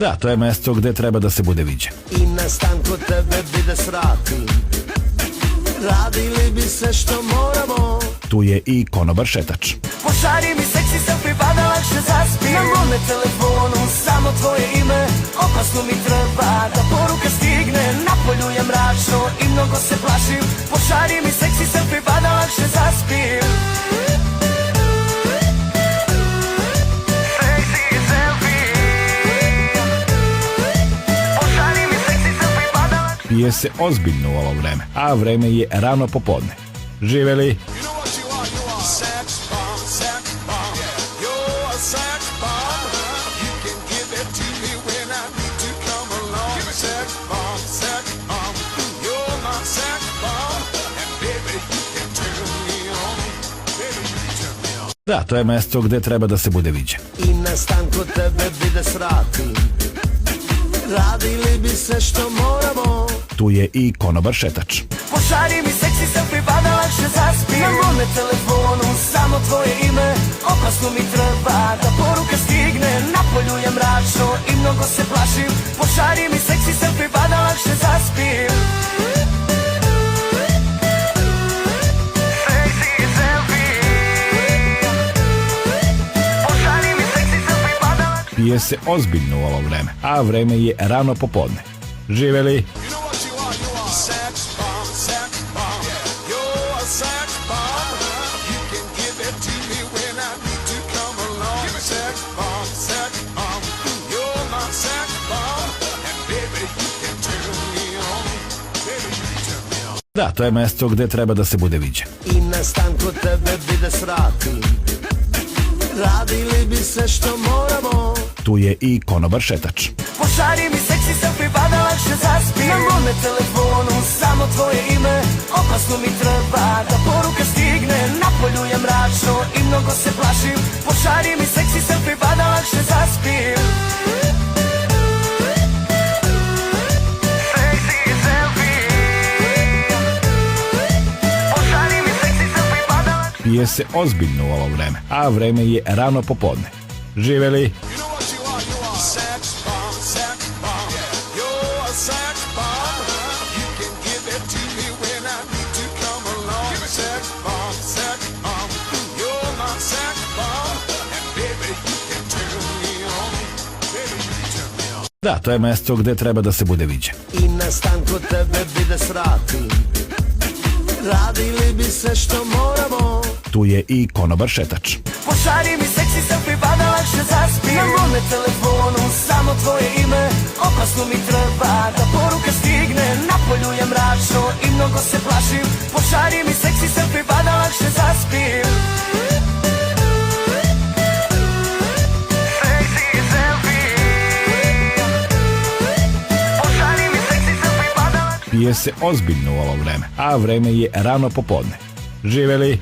Da, to je mesto gde treba da se bude viđen. I na stan kod tebe bi da sratim. Radili bi sve što moramo. Tu je i konobar šetač. Pošalji mi seksi selfie pa da lakše zaspim. Na mome telefonu samo tvoje ime. Opasno mi treba da poruka stigne. Napolju je mračno i mnogo se plašim. Pošalji mi seksi selfie pa da lakše zaspim. Pije se ozbiljno u ovo vreme, a vreme je rano popodne. Živeli! Da, to je mesto gde treba da se bude viđen. I na stan kod tebe bi da sratim. Radili bi sve što moramo. Tu je i konobar šetač. Pošalji mi seksi selfie pa da lakše zaspim. Na mome telefonu samo tvoje ime. Opasno mi treba da poruka stigne. Napolju je mračno i mnogo se plašim. Pošalji mi seksi selfie pa da lakše zaspim. Pije se ozbiljno u ovo vreme, a vreme je rano popodne. Živeli! Da, to je mesto gde treba da se bude viđen. I na stan kod tebe bi da sratim. Radili bi sve što moramo. Tu je i konobar šetač. Pošalji mi seksi selfie pa da lakše zaspim. Na mome telefonu samo tvoje ime. Opasno mi treba da poruka stigne. Napolju je mračno i mnogo se plašim. Pošalji mi seksi selfie pa da lakše zaspim. Pije se ozbiljno u ovo vreme, a vreme je rano popodne. Živeli! Da, to je mesto gde treba da se bude viđen. I na stan kod tebe bi da sratim. Radili bi sve što moramo. Tu je i konobar šetač. Pošalji mi seksi selfie pa da lakše zaspim. Na mome telefonu samo tvoje ime. Opasno mi treba da poruka stigne. Napolju je mračno i mnogo se plašim. Pošalji mi seksi selfie pa da lakše zaspim. Pije se ozbiljno u ovo vreme, a vreme je rano popodne. Živeli!